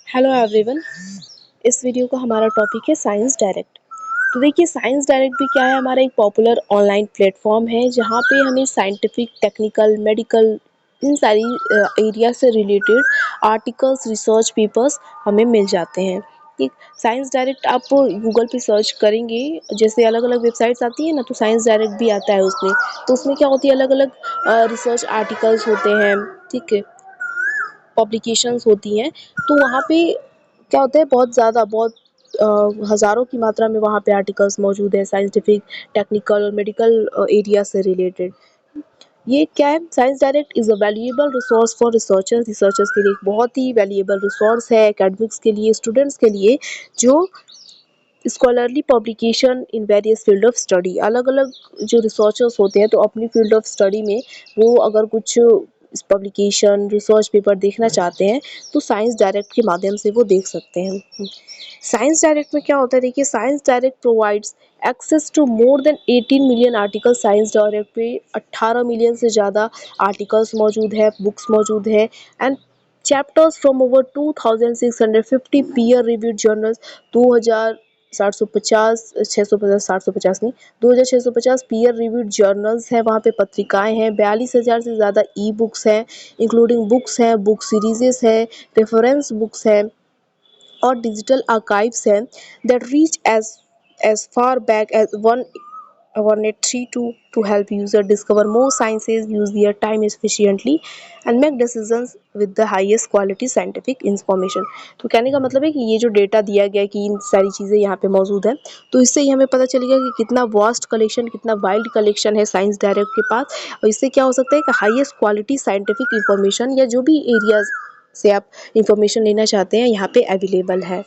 Hello everyone. इस video का हमारा टॉपिक है साइंस डायरेक्ट। तो देखिए, साइंस डायरेक्ट भी क्या है, हमारा एक पॉपुलर ऑनलाइन प्लेटफॉर्म है जहाँ पे हमें साइंटिफिक, टेक्निकल, मेडिकल, इन सारी एरिया से रिलेटेड आर्टिकल्स, रिसर्च पेपर्स हमें मिल जाते हैं। ठीक, साइंस डायरेक्ट आप गूगल पे सर्च करेंगे, जैसे अलग अलग वेबसाइट्स आती है ना, तो साइंस डायरेक्ट भी आता है उसमें। तो उसमें क्या होती है, अलग अलग रिसर्च आर्टिकल्स होते हैं। ठीक है, पब्लिकेशंस होती हैं। तो वहाँ पे क्या होता है, बहुत ज़्यादा, बहुत हज़ारों की मात्रा में वहाँ पे आर्टिकल्स मौजूद हैं, साइंटिफिक, टेक्निकल और मेडिकल एरिया से रिलेटेड। ये क्या है, science direct is a valuable resource for researchers. Researchers के लिए एक बहुत ही वैल्यूएबल रिसोर्स है, एकेडमिक्स के लिए, स्टूडेंट्स के लिए, जो scholarly publication in various field of study. अलग अलग जो रिसर्चर्स होते हैं, तो अपनी फील्ड ऑफ स्टडी में वो अगर कुछ पब्लिकेशन, रिसर्च पेपर देखना चाहते हैं, तो साइंस डायरेक्ट के माध्यम से वो देख सकते हैं। साइंस डायरेक्ट में क्या होता है, देखिए, science direct provides access to more than 18 million article. Science direct पे 18 मिलियन से ज़्यादा आर्टिकल्स मौजूद है, बुक्स मौजूद है, and chapters from over 2650 peer reviewed journals. 2750, 650, 750 नहीं, 2650 पीयर रिव्यूड जर्नल्स हैं, वहाँ पे पत्रिकाएं हैं, 42,000 से ज़्यादा ई बुक्स हैं, इंक्लूडिंग बुक्स हैं, बुक सीरीजेस हैं, रेफरेंस बुक्स हैं, और डिजिटल आर्काइव्स हैं that reach as far back as 1832 to help user discover more sciences, use their time efficiently and make decisions with the highest quality scientific information। तो कहने का मतलब है कि ये जो डेटा दिया गया है कि इन सारी चीज़ें यहाँ पे मौजूद हैं, तो इससे ही हमें पता चलेगा कि कितना वास्ट कलेक्शन, कितना वाइल्ड कलेक्शन है साइंस डायरेक्ट के पास। और इससे क्या हो सकता है कि हाईएस्ट क्वालिटी साइंटिफिक इंफॉर्मेशन, या जो भी एरियाज से आप इंफॉर्मेशन लेना चाहते हैं, यहाँ पे अवेलेबल है।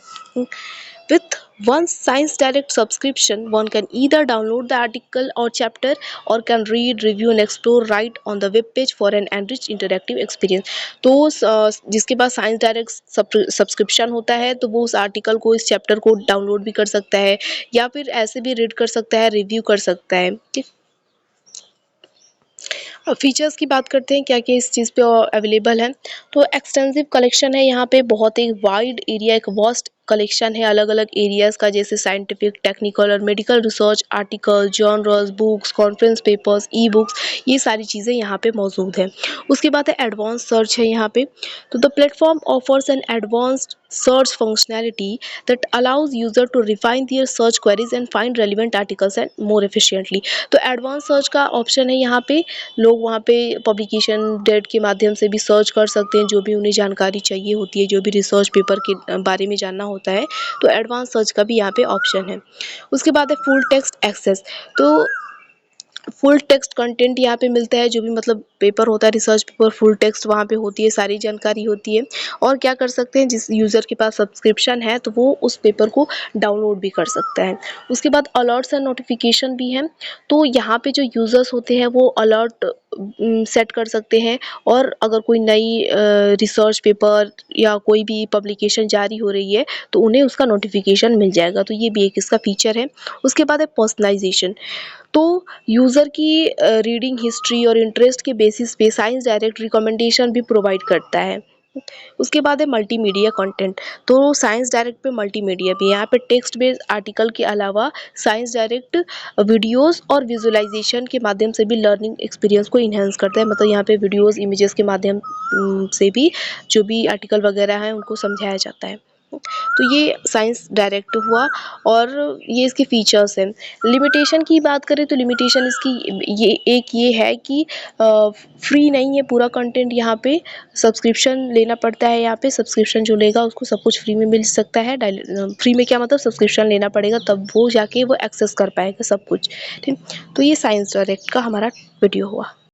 With one Science Direct subscription, one can either download the article or chapter, or can read, review and explore right on the web page for an enriched interactive experience। तो जिसके पास science direct subscription होता है, तो वो उस article को, इस chapter को डाउनलोड भी कर सकता है, या फिर ऐसे भी रीड कर सकता है, रिव्यू कर सकता है। ठीक, फीचर्स की बात करते हैं, क्या क्या इस चीज़ पे अवेलेबल है। तो एक्सटेंसिव कलेक्शन है यहाँ पे, बहुत एक वाइड एरिया, एक वास्ट कलेक्शन है अलग अलग एरियाज़ का, जैसे साइंटिफिक, टेक्निकल और medical research article, journals, books, conference papers, e books, ये सारी चीज़ें यहाँ पे मौजूद हैं। उसके बाद है एडवांस सर्च है यहाँ पे। तो the platform offers N advanced search functionality that allows user to refine their search queries and find relevant articles and more efficiently। तो एडवांस सर्च का ऑप्शन है यहाँ पे, लोग वहाँ पे पब्लिकेशन डेट के माध्यम से भी सर्च कर सकते हैं, जो भी उन्हें जानकारी चाहिए होती है, जो भी रिसर्च पेपर के बारे में जानना होता है, तो एडवांस सर्च का भी यहाँ पे ऑप्शन है। उसके बाद है फुल टेक्स्ट एक्सेस। तो फुल टेक्स्ट कंटेंट यहाँ पे मिलता है, जो भी मतलब पेपर होता है, रिसर्च पेपर, फुल टेक्स्ट वहाँ पे होती है, सारी जानकारी होती है। और क्या कर सकते हैं, जिस यूज़र के पास सब्सक्रिप्शन है, तो वो उस पेपर को डाउनलोड भी कर सकता है। उसके बाद अलर्ट्स एंड नोटिफिकेशन भी हैं। तो यहाँ पे जो यूज़र्स होते हैं, वो अलर्ट सेट कर सकते हैं, और अगर कोई नई रिसर्च पेपर या कोई भी पब्लिकेशन जारी हो रही है, तो उन्हें उसका नोटिफिकेशन मिल जाएगा। तो ये भी एक इसका फीचर है। उसके बाद है पर्सनलाइजेशन। तो यूज़र की रीडिंग हिस्ट्री और इंटरेस्ट के बेसिस पे साइंस डायरेक्ट रिकमेंडेशन भी प्रोवाइड करता है। उसके बाद है मल्टीमीडिया कंटेंट। तो साइंस डायरेक्ट पे मल्टीमीडिया भी है। यहाँ पे टेक्स्ट बेस्ड आर्टिकल के अलावा साइंस डायरेक्ट वीडियोस और विजुअलाइजेशन के माध्यम से भी लर्निंग एक्सपीरियंस को इन्हेंस करता है। मतलब यहाँ पे वीडियोस, इमेजेस के माध्यम से भी जो भी आर्टिकल वगैरह हैं, उनको समझाया जाता है। तो ये साइंस डायरेक्ट हुआ, और ये इसके फीचर्स हैं। लिमिटेशन की बात करें, तो लिमिटेशन इसकी ये है कि फ्री नहीं है पूरा कंटेंट, यहाँ पे सब्सक्रिप्शन लेना पड़ता है। यहाँ पे सब्सक्रिप्शन जो लेगा, उसको सब कुछ फ्री में मिल सकता है। फ्री में क्या मतलब, सब्सक्रिप्शन लेना पड़ेगा, तब वो जाके वो एक्सेस कर पाएगा सब कुछ। ठीक, तो ये साइंस डायरेक्ट का हमारा वीडियो हुआ।